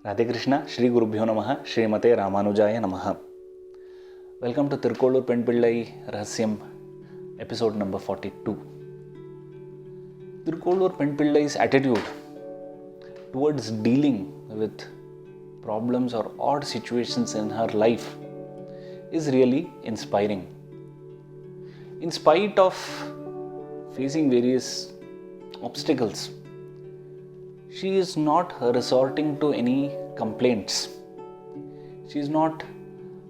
Radhe Krishna, Shri Gurubhyo Namaha, Srimate Ramanujaya Namaha. Welcome to Thirukkolur Penpillai Rahasyam, episode number 42. Thirukkolur Penpillai's attitude towards dealing with problems or odd situations in her life is really inspiring. In spite of facing various obstacles, she is not resorting to any complaints. She is not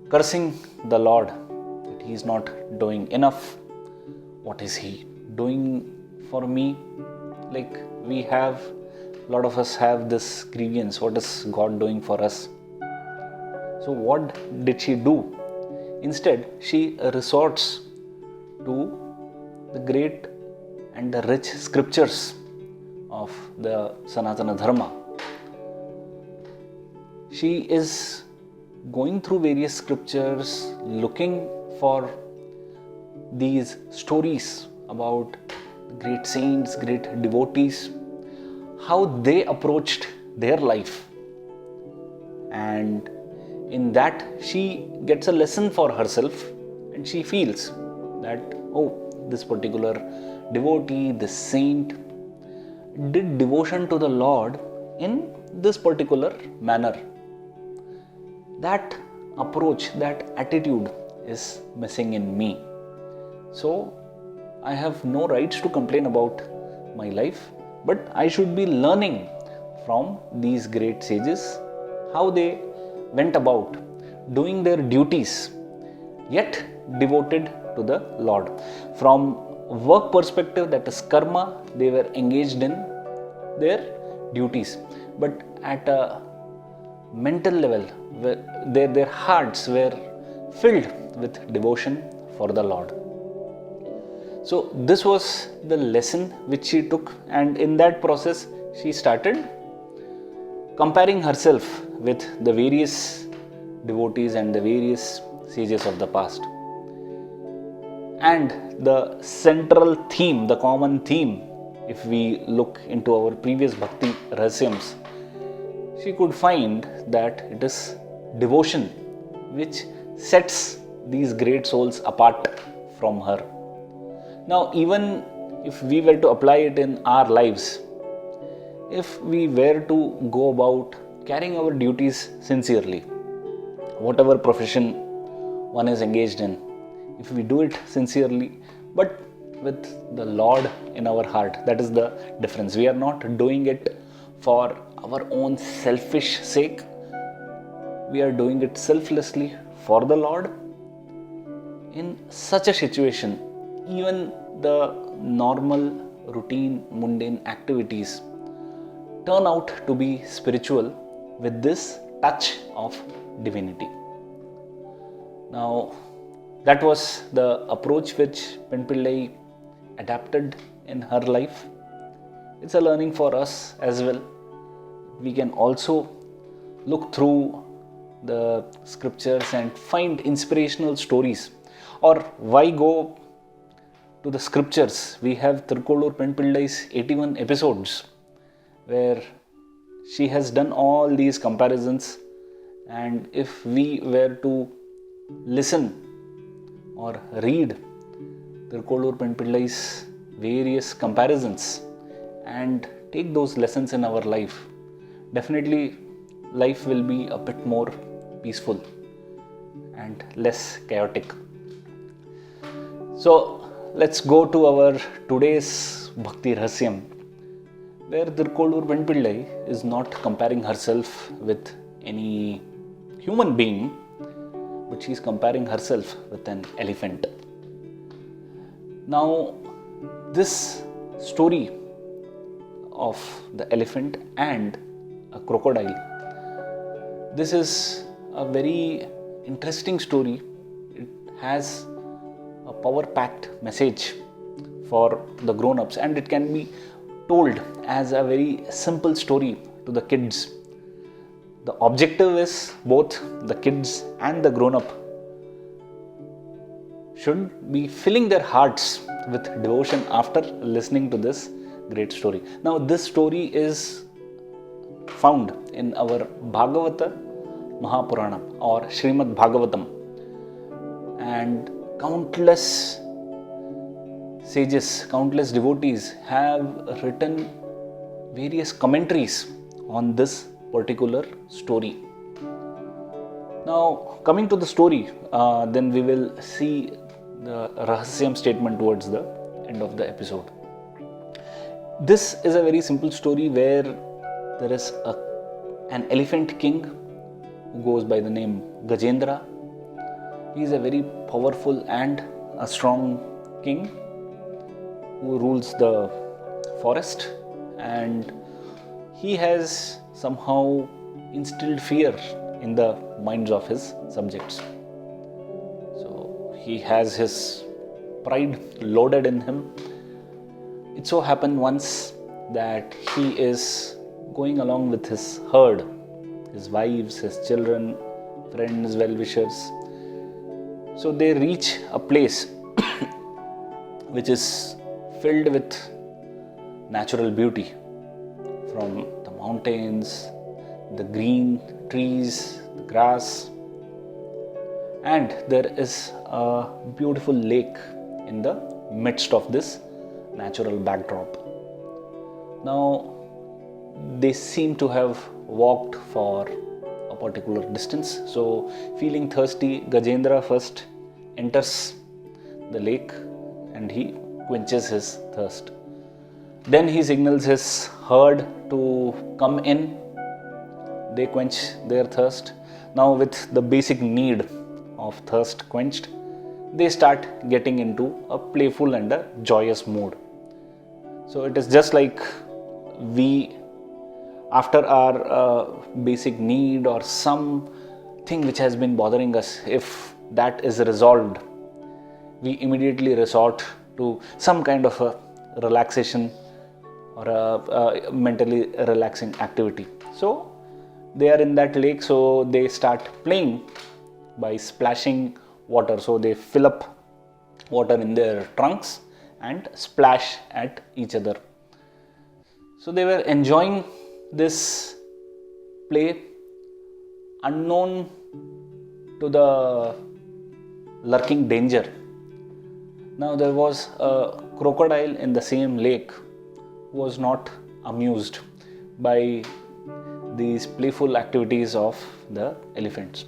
cursing the Lord that He is not doing enough. What is He doing for me? Like a lot of us have this grievance. What is God doing for us? So what did she do? Instead, she resorts to the great and the rich scriptures of the Sanatana Dharma. She is going through various scriptures, looking for these stories about great saints, great devotees, how they approached their life. And in that, she gets a lesson for herself, and she feels that, this particular devotee, this saint, did devotion to the Lord in this particular manner. That approach, that attitude is missing in me. So I have no rights to complain about my life, but I should be learning from these great sages how they went about doing their duties, yet devoted to the Lord. From work perspective, that is karma, they were engaged in their duties, but at a mental level, their hearts were filled with devotion for the Lord. So this was the lesson which she took, and in that process she started comparing herself with the various devotees and the various sages of the past. And the central theme, the common theme, if we look into our previous Bhakti Rahasyams, she could find that it is devotion which sets these great souls apart from her. Now, even if we were to apply it in our lives, if we were to go about carrying our duties sincerely, whatever profession one is engaged in, if we do it sincerely, but with the Lord in our heart, that is the difference. We are not doing it for our own selfish sake. We are doing it selflessly for the Lord. In such a situation, even the normal, routine, mundane activities turn out to be spiritual with this touch of divinity. Now, that was the approach which Penpillai adapted in her life. It's a learning for us as well. We can also look through the scriptures and find inspirational stories. Or why go to the scriptures? We have Thirukkolur Penpillai's 81 episodes where she has done all these comparisons, and if we were to listen or read Thirukkolur Penpillai's various comparisons and take those lessons in our life, definitely life will be a bit more peaceful and less chaotic. So let's go to our today's Bhakti Rahasyam, where Thirukkolur Penpillai is not comparing herself with any human being, but she is comparing herself with an elephant. Now, this story of the elephant and a crocodile, this is a very interesting story. It has a power-packed message for the grown-ups, and it can be told as a very simple story to the kids. The objective is both the kids and the grown-up should be filling their hearts with devotion after listening to this great story. Now, this story is found in our Bhagavata Mahapurana or Srimad Bhagavatam, and countless sages, countless devotees have written various commentaries on this particular story. Now, coming to the story, then we will see the Rahasyam statement towards the end of the episode. This is a very simple story where there is an elephant king who goes by the name Gajendra. He is a very powerful and a strong king who rules the forest, and he has somehow instilled fear in the minds of his subjects. So he has his pride loaded in him. It so happened once that he is going along with his herd, his wives, his children, friends, well-wishers. So they reach a place which is filled with natural beauty, from the mountains, the green trees, the grass, and there is a beautiful lake in the midst of this natural backdrop. Now, they seem to have walked for a particular distance. So, feeling thirsty, Gajendra first enters the lake and he quenches his thirst. Then he signals his herd to come in. They quench their thirst. Now, with the basic need of thirst quenched, they start getting into a playful and a joyous mood. So it is just like we, after our basic need or something which has been bothering us, if that is resolved, we immediately resort to some kind of a relaxation or a mentally relaxing activity. So they are in that lake, so they start playing by splashing water. So they fill up water in their trunks and splash at each other. So they were enjoying this play, unknown to the lurking danger. Now there was a crocodile in the same lake who was not amused by these playful activities of the elephants.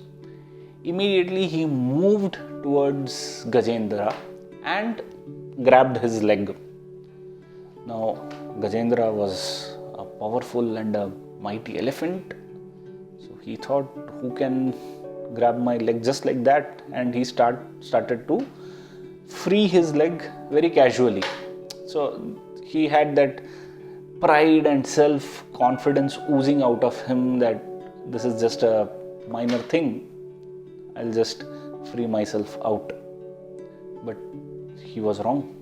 Immediately he moved towards Gajendra and grabbed his leg. Now Gajendra was a powerful and a mighty elephant, so he thought, who can grab my leg just like that? And he started to free his leg very casually. So he had that pride and self-confidence oozing out of him that this is just a minor thing, I'll just free myself out. But he was wrong.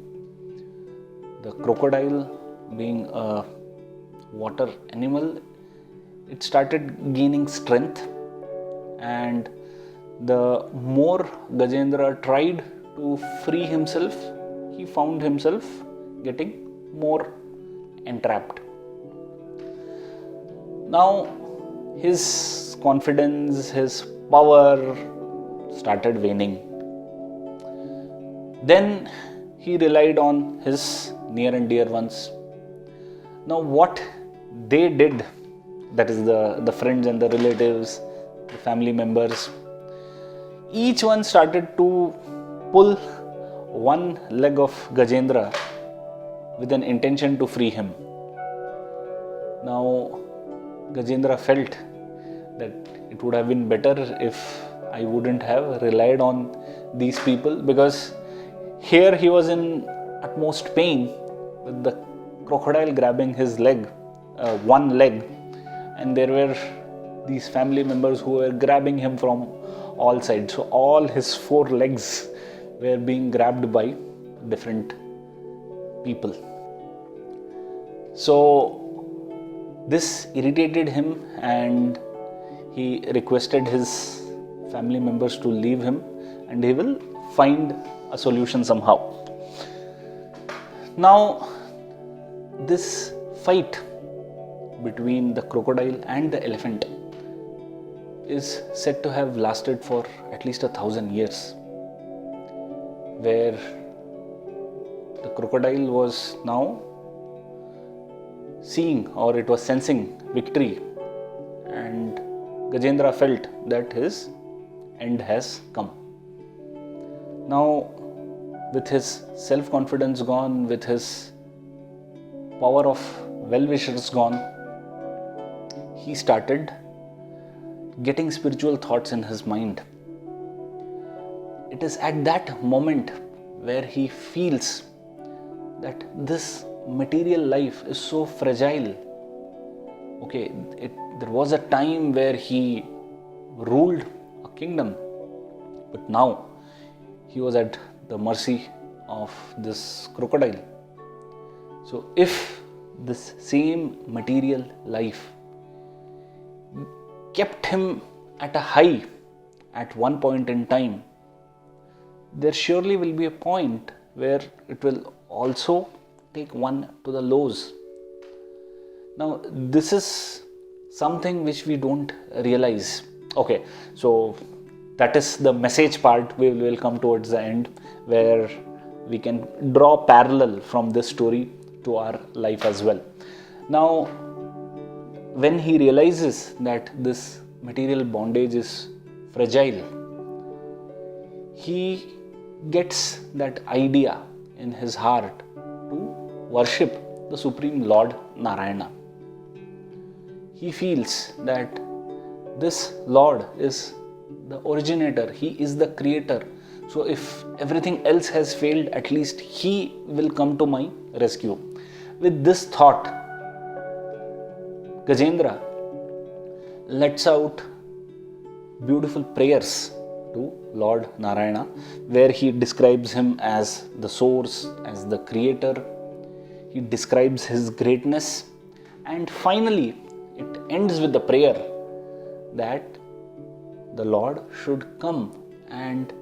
The crocodile, being a water animal, it started gaining strength, and the more Gajendra tried to free himself, he found himself getting more entrapped. Now his confidence, his power started waning. Then he relied on his near and dear ones. Now what they did, that is the friends and the relatives, the family members, each one started to pull one leg of Gajendra with an intention to free him. Now Gajendra felt that it would have been better if I wouldn't have relied on these people, because here he was in utmost pain with the crocodile grabbing his leg, one leg, and there were these family members who were grabbing him from all sides. So all his 4 legs were being grabbed by different people. So this irritated him and he requested his family members to leave him and he will find a solution somehow. Now this fight between the crocodile and the elephant is said to have lasted for at least 1,000 years, where the crocodile was now seeing, or it was sensing, victory, and Gajendra felt that his end has come. Now, with his self-confidence gone, with his power of well-wishers gone, he started getting spiritual thoughts in his mind. It is at that moment where he feels that this material life is so fragile. Okay, there was a time where he ruled a kingdom, but now he was at the mercy of this crocodile. So if this same material life kept him at a high at one point in time, there surely will be a point where it will also take one to the lows. Now, this is something which we don't realize. Okay, so that is the message part. We will come towards the end where we can draw parallel from this story to our life as well. Now, when he realizes that this material bondage is fragile, he gets that idea in his heart to worship the Supreme Lord Narayana. He feels that this Lord is the originator, he is the creator. So if everything else has failed, at least he will come to my rescue. With this thought, Gajendra lets out beautiful prayers to Lord Narayana, where he describes him as the source, as the creator. He describes his greatness, and finally it ends with the prayer that the Lord should come and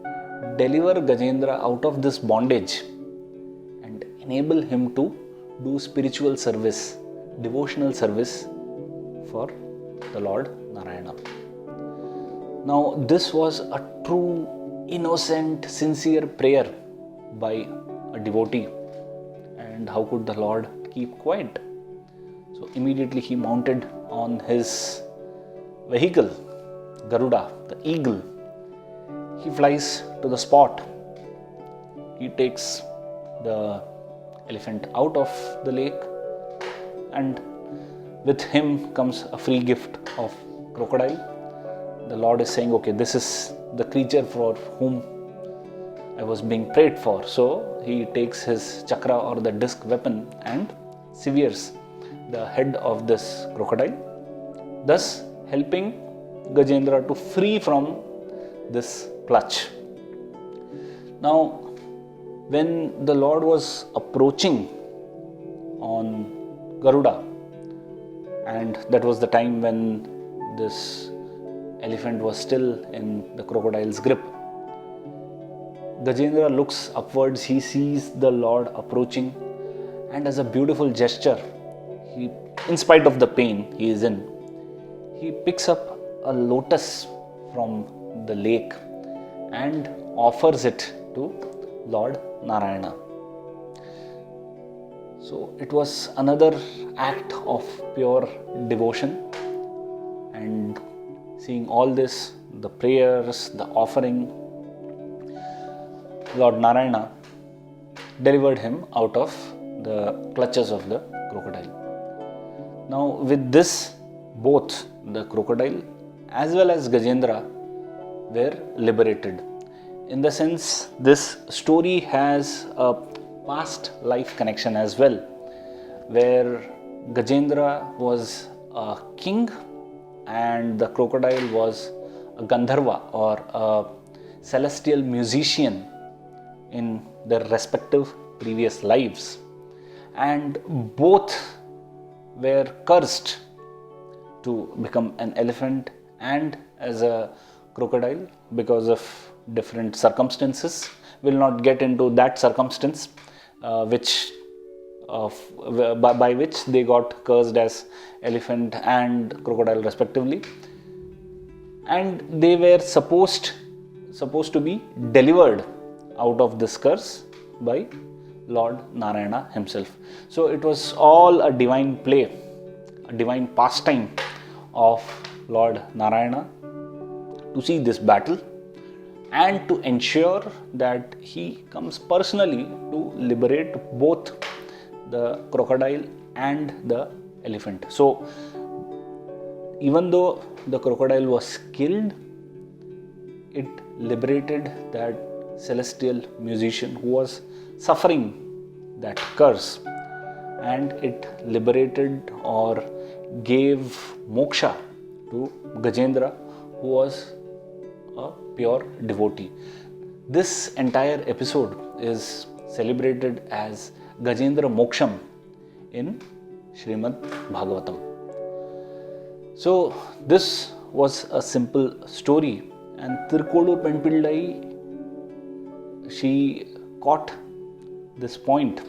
deliver Gajendra out of this bondage and enable him to do spiritual service, devotional service for the Lord Narayana. Now, this was a true, innocent, sincere prayer by a devotee. And how could the Lord keep quiet? So immediately he mounted on his vehicle, Garuda, the eagle. He flies to the spot. He takes the elephant out of the lake, and with him comes a free gift of crocodile. The Lord is saying, okay, this is the creature for whom I was being prayed for. So he takes his chakra or the disc weapon and severs the head of this crocodile, thus helping Gajendra to free from this clutch. Now, when the Lord was approaching on Garuda, and that was the time when this elephant was still in the crocodile's grip, Gajendra looks upwards, he sees the Lord approaching, and as a beautiful gesture, he, in spite of the pain he is in, he picks up a lotus from the lake and offers it to Lord Narayana. So it was another act of pure devotion, and seeing all this, the prayers, the offering, Lord Narayana delivered him out of the clutches of the crocodile. Now, with this, both the crocodile as well as Gajendra were liberated. In the sense, this story has a past life connection as well, where Gajendra was a king and the crocodile was a Gandharva or a celestial musician in their respective previous lives, and both were cursed to become an elephant and as a crocodile because of different circumstances. We'll not get into that circumstance which by which they got cursed as elephant and crocodile respectively, and they were supposed to be delivered out of this curse by Lord Narayana himself. So it was all a divine play, a divine pastime of Lord Narayana to see this battle and to ensure that he comes personally to liberate both the crocodile and the elephant. So even though the crocodile was killed, it liberated that celestial musician who was suffering that curse, and it liberated or gave moksha to Gajendra, who was a pure devotee. This entire episode is celebrated as Gajendra Moksham in Srimad Bhagavatam. So this was a simple story, and Thirukkolur Penpillai, she caught this point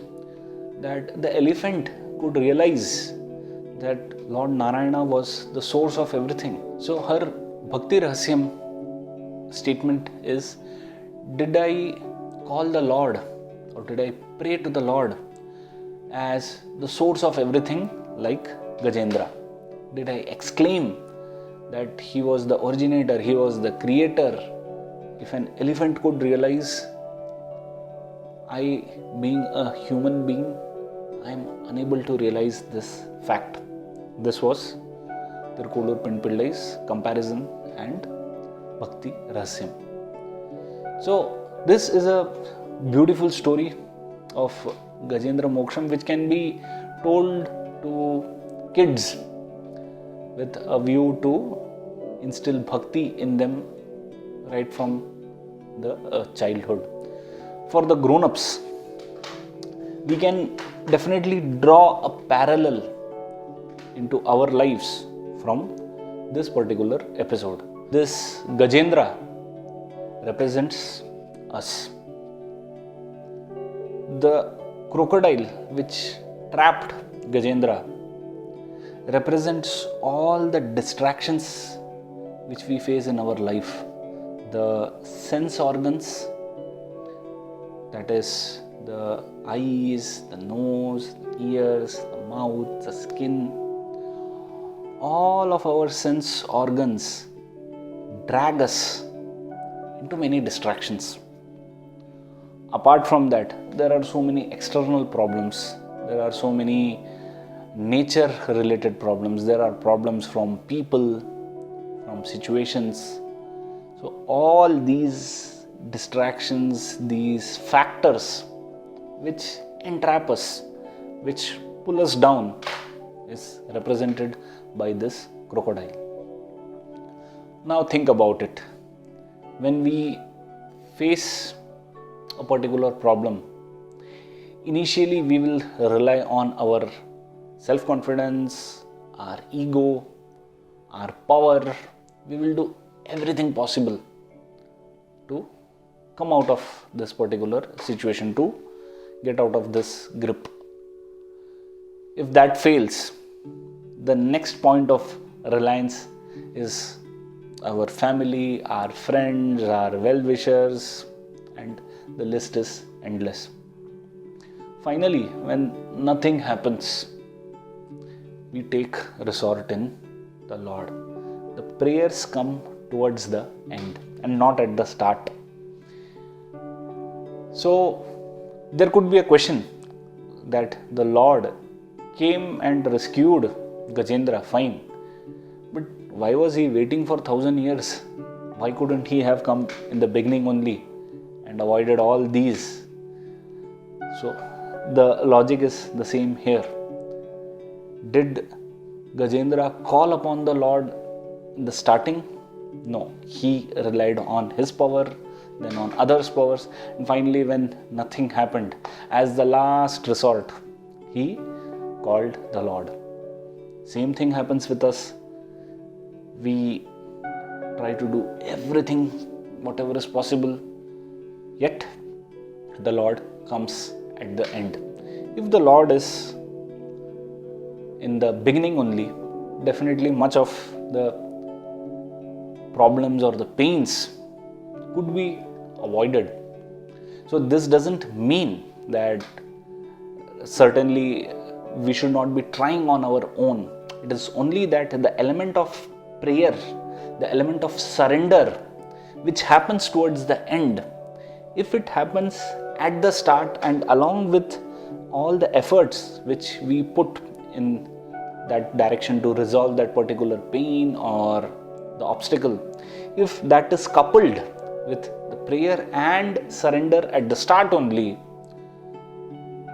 that the elephant could realize that Lord Narayana was the source of everything. So her Bhakti Rahasyam statement is, did I call the Lord, or did I pray to the Lord as the source of everything like Gajendra? Did I exclaim that he was the originator, he was the creator? If an elephant could realize, I, being a human being, I am unable to realize this fact. This was Thirukkolur Penpillai's comparison and Bhakti Rahasyam. So this is a beautiful story of Gajendra Moksham, which can be told to kids with a view to instill bhakti in them right from the childhood. For the grown-ups, we can definitely draw a parallel into our lives from this particular episode. This Gajendra represents us. The crocodile which trapped Gajendra represents all the distractions which we face in our life. The sense organs, that is the eyes, the nose, the ears, the mouth, the skin, all of our sense organs drag us into many distractions. Apart from that, there are so many external problems. There are so many nature-related problems. There are problems from people, from situations. So all these distractions, these factors which entrap us, which pull us down, is represented by this crocodile. Now think about it. When we face a particular problem, initially we will rely on our self-confidence, our ego, our power. We will do everything possible to come out of this particular situation, to get out of this grip. If that fails, the next point of reliance is our family, our friends, our well-wishers, and the list is endless. Finally, when nothing happens, we take resort in the Lord. The prayers come towards the end and not at the start. So there could be a question that the Lord came and rescued Gajendra, fine, but why was he waiting for 1,000 years? Why couldn't he have come in the beginning only and avoided all these? So the logic is the same here. Did Gajendra call upon the Lord in the starting? No, he relied on his power, then on others' powers, and finally when nothing happened, as the last resort, he called the Lord. Same thing happens with us. We try to do everything, whatever is possible, yet the Lord comes at the end. If the Lord is in the beginning only, definitely much of the problems or the pains could be avoided. So this doesn't mean that certainly we should not be trying on our own. It is only that the element of prayer, the element of surrender, which happens towards the end, if it happens at the start and along with all the efforts which we put in that direction to resolve that particular pain or the obstacle, if that is coupled with the prayer and surrender at the start only,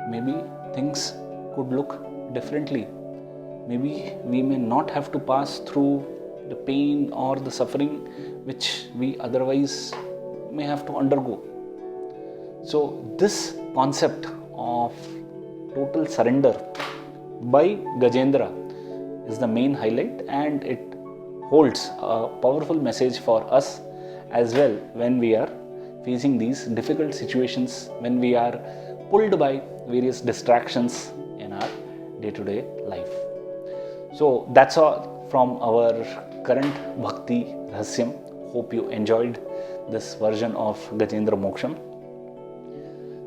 maybe things could look differently. Maybe we may not have to pass through the pain or the suffering which we otherwise may have to undergo. So this concept of total surrender by Gajendra is the main highlight, and it holds a powerful message for us as well when we are facing these difficult situations, when we are pulled by various distractions in our day-to-day life. So that's all from our current Bhakti Rahasyam. Hope you enjoyed this version of Gajendra Moksham.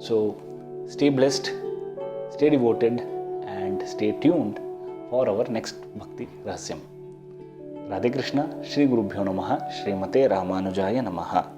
So stay blessed, stay devoted, and stay tuned for our next Bhakti Rahasyam. Radhe Krishna, Shri Gurubhyo Namaha, Srimate Ramanujaya Namaha.